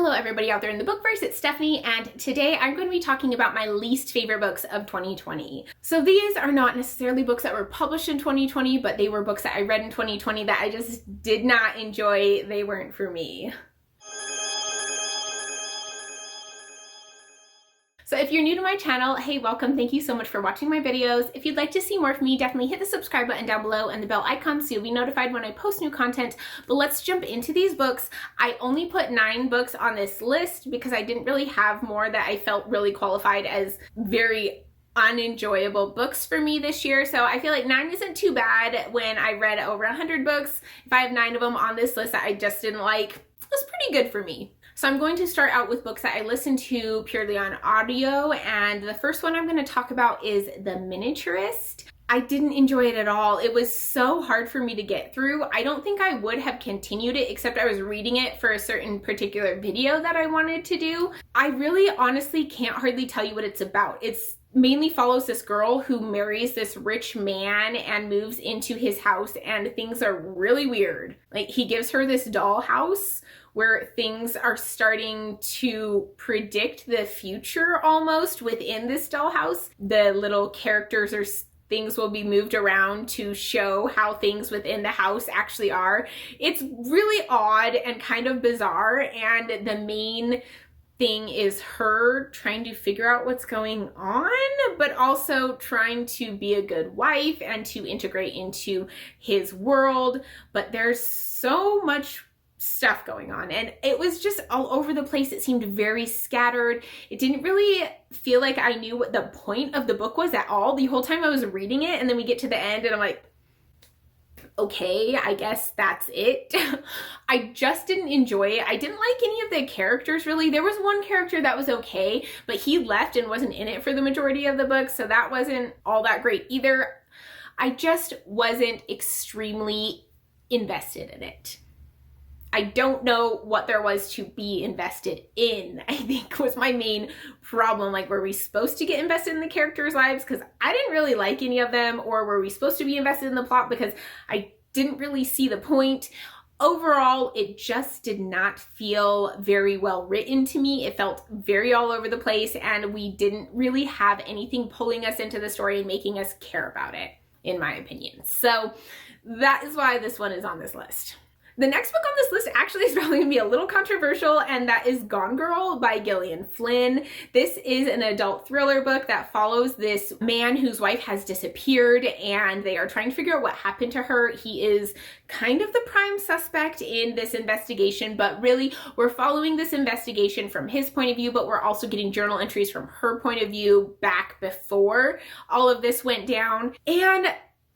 Hello everybody out there in the bookverse, it's Stephanie, and today I'm going to be talking about my least favorite books of 2020. So these are not necessarily books that were published in 2020, but they were books that I read in 2020 that I just did not enjoy. They weren't for me. So if you're new to my channel, hey, welcome. Thank you so much for watching my videos. If you'd like to see more from me, definitely hit the subscribe button down below and the bell icon so you'll be notified when I post new content. But let's jump into these books. I only put 9 books on this list because I didn't really have more that I felt really qualified as very unenjoyable books for me this year. So I feel like 9 isn't too bad when I read over 100 books. If I have 9 of them on this list that I just didn't like, that's pretty good for me. So I'm going to start out with books that I listened to purely on audio, and the first one I'm going to talk about is The Miniaturist. I didn't enjoy it at all. It was so hard for me to get through. I don't think I would have continued it, except I was reading it for a certain particular video that I wanted to do. I really honestly can't hardly tell you what it's about. It's mainly follows this girl who marries this rich man and moves into his house, and things are really weird. Like, he gives her this doll house where things are starting to predict the future almost within this dollhouse. The little characters or things will be moved around to show how things within the house actually are. It's really odd and kind of bizarre, and the main thing is her trying to figure out what's going on, but also trying to be a good wife and to integrate into his world. But there's so much stuff going on, and it was just all over the place. It seemed very scattered. It didn't really feel like I knew what the point of the book was at all the whole time I was reading it, and then we get to the end and I'm like, okay, I guess that's it. I just didn't enjoy it. I didn't like any of the characters really. There was one character that was okay, but he left and wasn't in it for the majority of the book, so that wasn't all that great either. I just wasn't extremely invested in it. I don't know what there was to be invested in, I think was my main problem. Like, were we supposed to get invested in the characters' lives? Because I didn't really like any of them. Or were we supposed to be invested in the plot? Because I didn't really see the point. Overall, it just did not feel very well written to me. It felt very all over the place, and we didn't really have anything pulling us into the story and making us care about it, in my opinion. So that is why this one is on this list. The next book on this list actually is probably going to be a little controversial, and that is Gone Girl by Gillian Flynn. This is an adult thriller book that follows this man whose wife has disappeared, and they are trying to figure out what happened to her. He is kind of the prime suspect in this investigation, but really we're following this investigation from his point of view, but we're also getting journal entries from her point of view back before all of this went down. And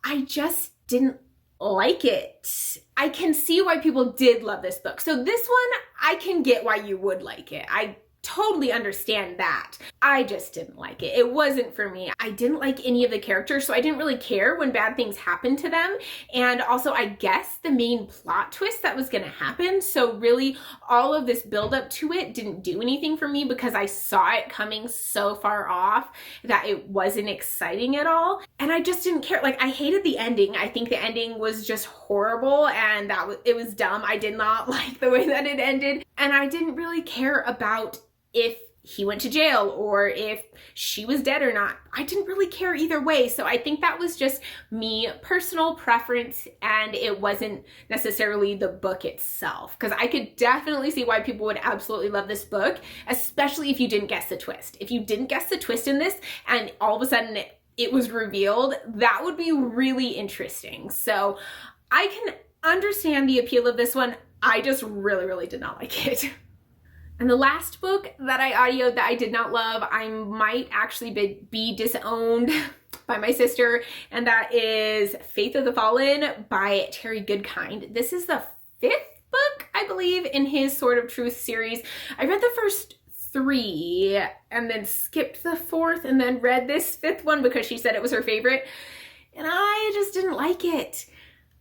I just didn't like it. I can see why people did love this book. So this one, I can get why you would like it. I totally understand that. I just didn't like it. It wasn't for me. I didn't like any of the characters, so I didn't really care when bad things happened to them. And also, I guess the main plot twist that was going to happen. So really, all of this buildup to it didn't do anything for me because I saw it coming so far off that it wasn't exciting at all. And I just didn't care. Like, I hated the ending. I think the ending was just horrible, and it was dumb. I did not like the way that it ended. And I didn't really care about if he went to jail or if she was dead or not. I didn't really care either way. So I think that was just me, personal preference, and it wasn't necessarily the book itself. Because I could definitely see why people would absolutely love this book, especially if you didn't guess the twist. If you didn't guess the twist in this and all of a sudden it was revealed, that would be really interesting. So I can understand the appeal of this one. I just really, really did not like it. And the last book that I audioed that I did not love, I might actually be disowned by my sister, and that is Faith of the Fallen by Terry Goodkind. This is the 5th book, I believe, in his Sword of Truth series. I read the first 3 and then skipped the 4th and then read this 5th one because she said it was her favorite, and I just didn't like it.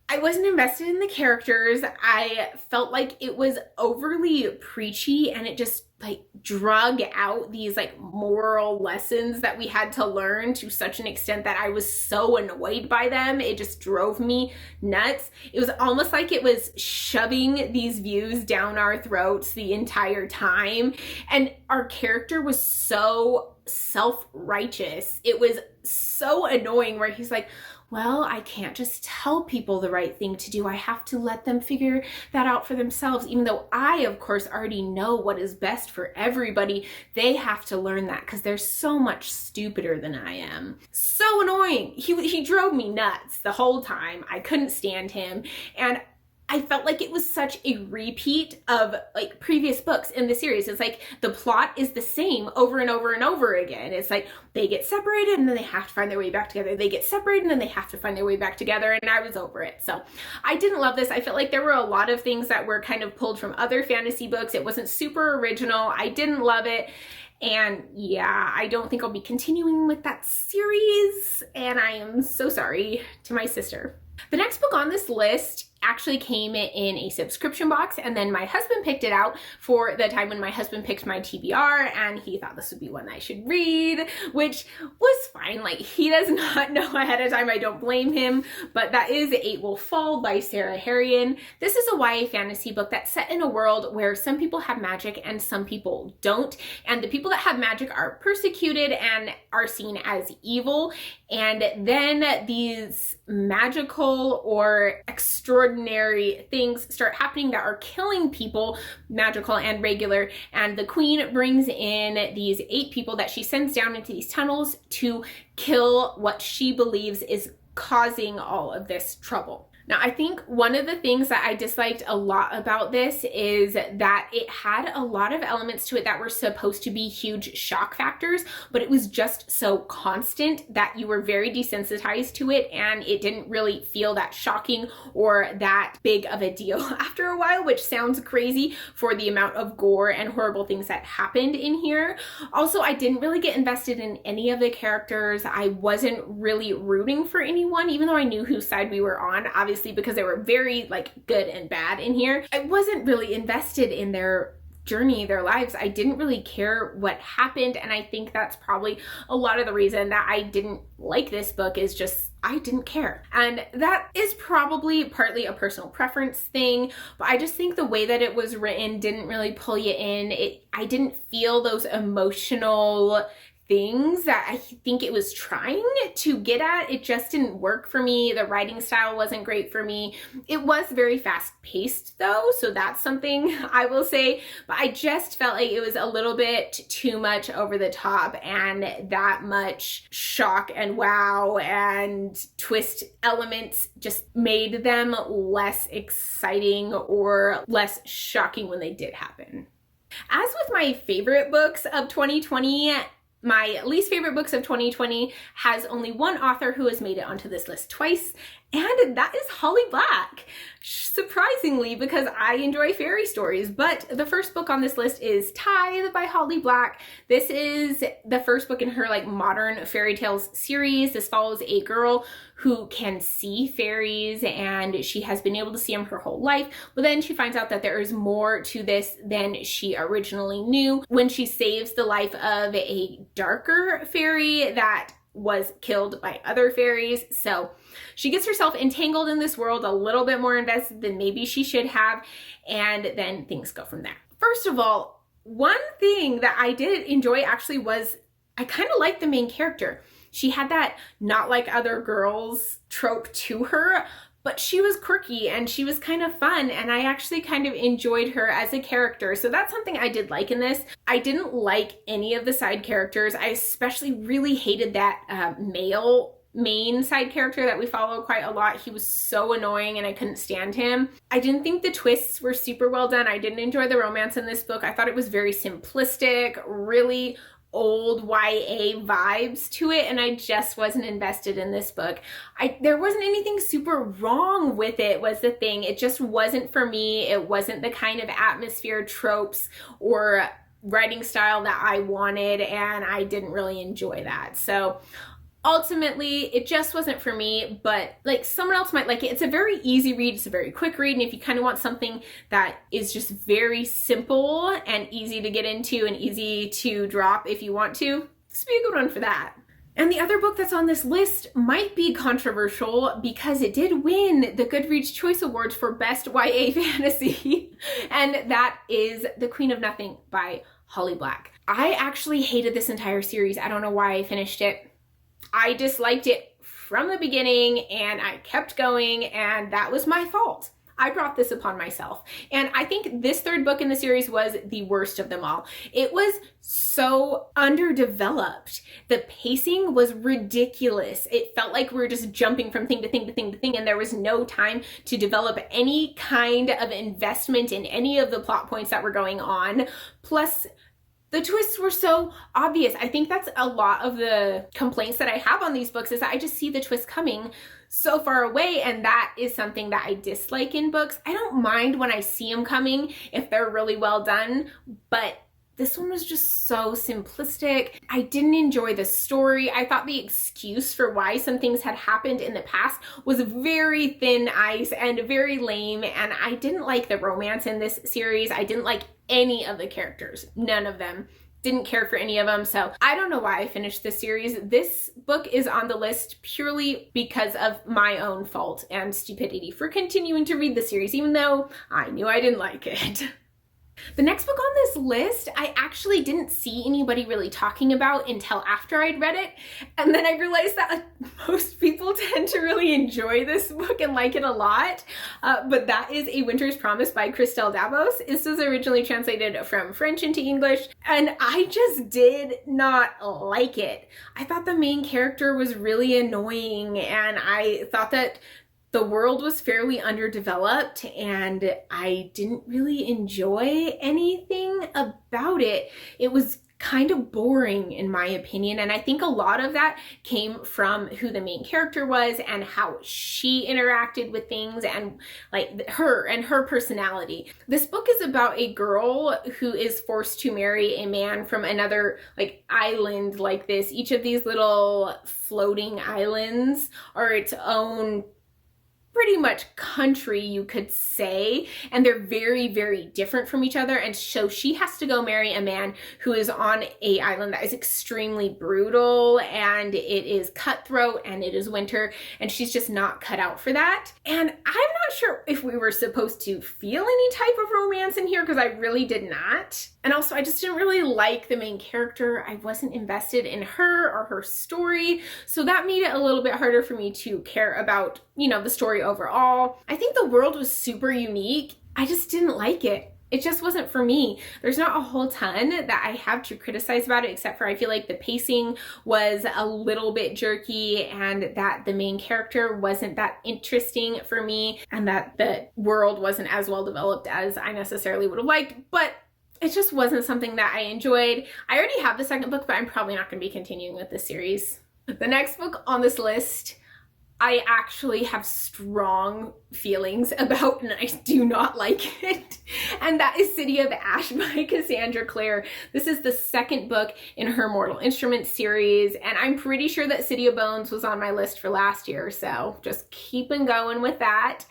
I wasn't invested in the characters. I felt like it was overly preachy and it just like drug out these like moral lessons that we had to learn to such an extent that I was so annoyed by them. It just drove me nuts. It was almost like it was shoving these views down our throats the entire time. And our character was so self-righteous. It was so annoying where he's like, well, I can't just tell people the right thing to do. I have to let them figure that out for themselves. Even though I, of course, already know what is best for everybody, they have to learn that because they're so much stupider than I am. So annoying. He drove me nuts the whole time. I couldn't stand him. And I felt like it was such a repeat of like previous books in the series. It's like the plot is the same over and over and over again. It's like they get separated and then they have to find their way back together. They get separated and then they have to find their way back together. And I was over it. So I didn't love this. I felt like there were a lot of things that were kind of pulled from other fantasy books. It wasn't super original. I didn't love it. And yeah, I don't think I'll be continuing with that series. And I am so sorry to my sister. The next book on this list actually came in a subscription box, and then my husband picked it out for the time when my husband picked my TBR, and he thought this would be one I should read, which was fine. Like, he does not know ahead of time. I don't blame him, but that is Eight Will Fall by Sarah Herrion. This is a YA fantasy book that's set in a world where some people have magic and some people don't, and the people that have magic are persecuted and are seen as evil, and then these magical or extraordinary things start happening that are killing people, magical and regular, and the queen brings in these 8 people that she sends down into these tunnels to kill what she believes is causing all of this trouble. Now, I think one of the things that I disliked a lot about this is that it had a lot of elements to it that were supposed to be huge shock factors, but it was just so constant that you were very desensitized to it and it didn't really feel that shocking or that big of a deal after a while, which sounds crazy for the amount of gore and horrible things that happened in here. Also, I didn't really get invested in any of the characters. I wasn't really rooting for anyone, even though I knew whose side we were on. Obviously, because they were very like good and bad in here. I wasn't really invested in their journey, their lives. I didn't really care what happened, and I think that's probably a lot of the reason that I didn't like this book is just I didn't care. And that is probably partly a personal preference thing, but I just think the way that it was written didn't really pull you in. I didn't feel those emotional things that I think it was trying to get at. It just didn't work for me. The writing style wasn't great for me. It was very fast paced though, so that's something I will say, but I just felt like it was a little bit too much over the top, and that much shock and wow and twist elements just made them less exciting or less shocking when they did happen. As with my favorite books of 2020, my least favorite books of 2020 has only one author who has made it onto this list twice, and that is Holly Black. Surprisingly, because I enjoy fairy stories, but the first book on this list is Tithe by Holly Black. This is the first book in her like modern fairy tales series. This follows a girl who can see fairies, and she has been able to see them her whole life, but then she finds out that there is more to this than she originally knew when she saves the life of a darker fairy that was killed by other fairies. So she gets herself entangled in this world, a little bit more invested than maybe she should have, and then things go from there. First of all, one thing that I did enjoy actually was I kind of liked the main character. She had that not like other girls trope to her, but she was quirky and she was kind of fun, and I actually kind of enjoyed her as a character. So that's something I did like in this. I didn't like any of the side characters. I especially really hated that male main side character that we follow quite a lot. He was so annoying and I couldn't stand him. I didn't think the twists were super well done. I didn't enjoy the romance in this book. I thought it was very simplistic, really old YA vibes to it, and I just wasn't invested in this book. There wasn't anything super wrong with it was the thing. It just wasn't for me. It wasn't the kind of atmosphere, tropes, or writing style that I wanted, and I didn't really enjoy that. So ultimately it just wasn't for me, but like someone else might like it. It's a very easy read, it's a very quick read, and if you kind of want something that is just very simple and easy to get into and easy to drop if you want to, this would be a good one for that. And the other book that's on this list might be controversial because it did win the Goodreads Choice Awards for Best YA Fantasy, and that is The Queen of Nothing by Holly Black. I actually hated this entire series. I don't know why I finished it. I disliked it from the beginning and I kept going, and that was my fault. I brought this upon myself. And I think this third book in the series was the worst of them all. It was so underdeveloped. The pacing was ridiculous. It felt like we were just jumping from thing to thing to thing to thing, and there was no time to develop any kind of investment in any of the plot points that were going on. Plus, the twists were so obvious. I think that's a lot of the complaints that I have on these books, is that I just see the twist coming so far away, and that is something that I dislike in books. I don't mind when I see them coming if they're really well done, but this one was just so simplistic. I didn't enjoy the story. I thought the excuse for why some things had happened in the past was very thin ice and very lame, and I didn't like the romance in this series. I didn't like any of the characters. None of them. Didn't care for any of them. So I don't know why I finished this series. This book is on the list purely because of my own fault and stupidity for continuing to read the series, even though I knew I didn't like it. The next book on this list, I actually didn't see anybody really talking about until after I'd read it. And then I realized that most people tend to really enjoy this book and like it a lot. But that is A Winter's Promise by Christel Davos. This was originally translated from French into English, and I just did not like it. I thought the main character was really annoying, and I thought that the world was fairly underdeveloped, and I didn't really enjoy anything about it. It was kind of boring in my opinion, and I think a lot of that came from who the main character was and how she interacted with things, and like her personality. This book is about a girl who is forced to marry a man from another like island like this. Each of these little floating islands are its own pretty much country, you could say, and they're very, very different from each other. And so she has to go marry a man who is on a island that is extremely brutal, and it is cutthroat, and it is winter, and she's just not cut out for that. And I'm not sure if we were supposed to feel any type of romance in here, because I really did not. And also, I just didn't really like the main character. I wasn't invested in her or her story, so that made it a little bit harder for me to care about, you know, the story overall. I think the world was super unique. I just didn't like it. It just wasn't for me. There's not a whole ton that I have to criticize about it, except for I feel like the pacing was a little bit jerky, and that the main character wasn't that interesting for me, and that the world wasn't as well developed as I necessarily would have liked, but it just wasn't something that I enjoyed. I already have the second book, but I'm probably not going to be continuing with this series. The next book on this list, I actually have strong feelings about, and I do not like it. And that is City of Ash by Cassandra Clare. This is the second book in her Mortal Instruments series, and I'm pretty sure that City of Bones was on my list for last year, so just keeping going with that.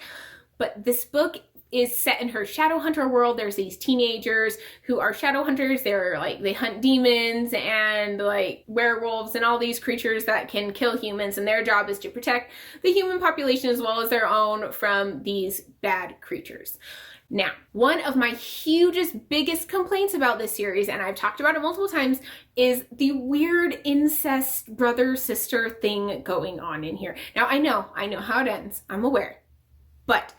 But this book is set in her Shadowhunter world. There's these teenagers who are Shadowhunters. They're like, they hunt demons and like werewolves and all these creatures that can kill humans, and their job is to protect the human population as well as their own from these bad creatures. Now, one of my hugest, biggest complaints about this series, and I've talked about it multiple times, is the weird incest brother-sister thing going on in here. Now, I know how it ends. I'm aware. But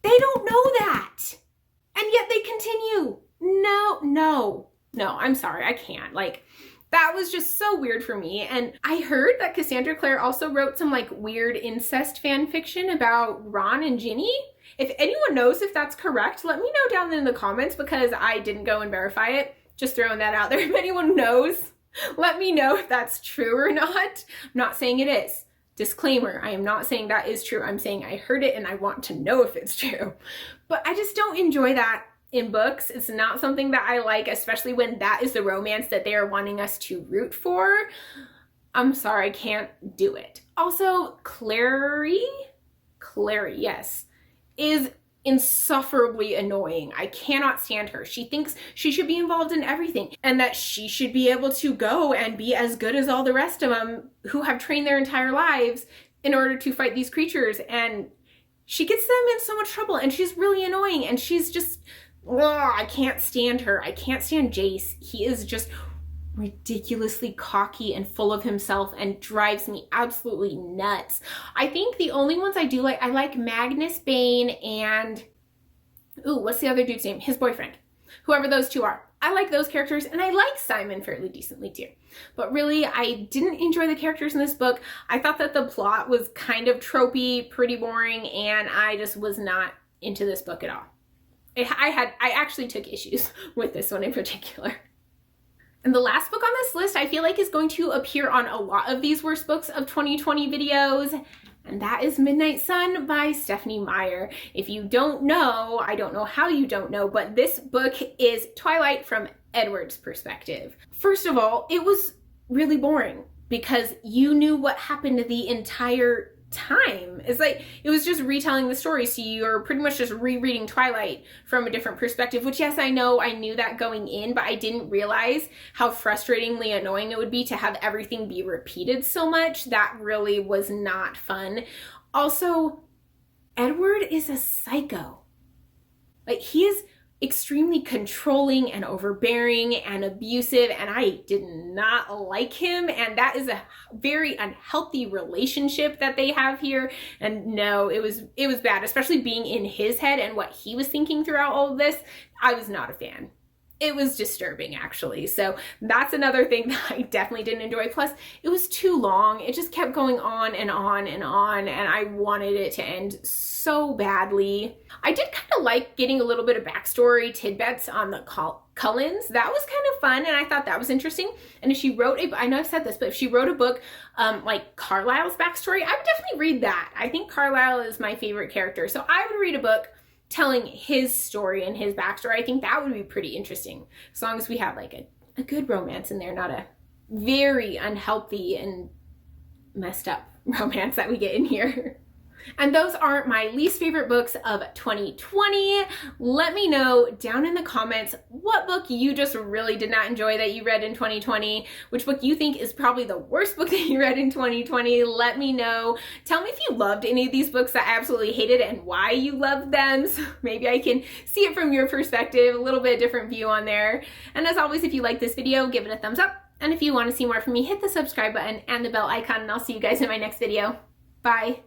they don't know that. And yet they continue. No, I'm sorry, I can't. Like, that was just so weird for me. And I heard that Cassandra Clare also wrote some like weird incest fan fiction about Ron and Ginny. If anyone knows if that's correct, let me know down in the comments, because I didn't go and verify it. Just throwing that out there. If anyone knows, let me know if that's true or not. I'm not saying it is. Disclaimer, I am not saying that is true. I'm saying I heard it and I want to know if it's true. But I just don't enjoy that in books. It's not something that I like, especially when that is the romance that they are wanting us to root for. I'm sorry, I can't do it. Also, Clary, yes, is insufferably annoying. I cannot stand her. She thinks she should be involved in everything and that she should be able to go and be as good as all the rest of them who have trained their entire lives in order to fight these creatures. And she gets them in so much trouble, and she's really annoying, and she's just, ugh, I can't stand her. I can't stand Jace. He is just ridiculously cocky and full of himself and drives me absolutely nuts. I think the only ones I do like, I like Magnus Bane and, ooh, what's the other dude's name? His boyfriend. Whoever those two are. I like those characters, and I like Simon fairly decently too. But really, I didn't enjoy the characters in this book. I thought that the plot was kind of tropey, pretty boring, and I just was not into this book at all. I actually took issues with this one in particular. And the last book on this list I feel like is going to appear on a lot of these worst books of 2020 videos, and that is Midnight Sun by Stephenie Meyer. If you don't know, I don't know how you don't know, but this book is Twilight from Edward's perspective. First of all, it was really boring because you knew what happened the entire time. It's like it was just retelling the story, so you're pretty much just rereading Twilight from a different perspective, which, yes, I know I knew that going in, but I didn't realize how frustratingly annoying it would be to have everything be repeated so much. That really was not fun. Also, Edward is a psycho. Like, he is extremely controlling and overbearing and abusive, and I did not like him, and that is a very unhealthy relationship that they have here. And no, it was bad, especially being in his head and what he was thinking throughout all of this. I was not a fan. It was disturbing, actually. So that's another thing that I definitely didn't enjoy. Plus, it was too long. It just kept going on and on and on, and I wanted it to end so badly. I did kind of like getting a little bit of backstory tidbits on the Cullens. That was kind of fun, and I thought that was interesting. And if she wrote I know I've said this, but if she wrote a book like Carlisle's backstory, I would definitely read that. I think Carlisle is my favorite character, so I would read a book telling his story and his backstory. I think that would be pretty interesting, as long as we have like a good romance in there, not a very unhealthy and messed up romance that we get in here. And those are my least favorite books of 2020. Let me know down in the comments what book you just really did not enjoy that you read in 2020, which book you think is probably the worst book that you read in 2020. Let me know. Tell me if you loved any of these books that I absolutely hated and why you loved them, so maybe I can see it from your perspective, a little bit different view on there. And as always, if you like this video, give it a thumbs up. And if you want to see more from me, hit the subscribe button and the bell icon, and I'll see you guys in my next video. Bye.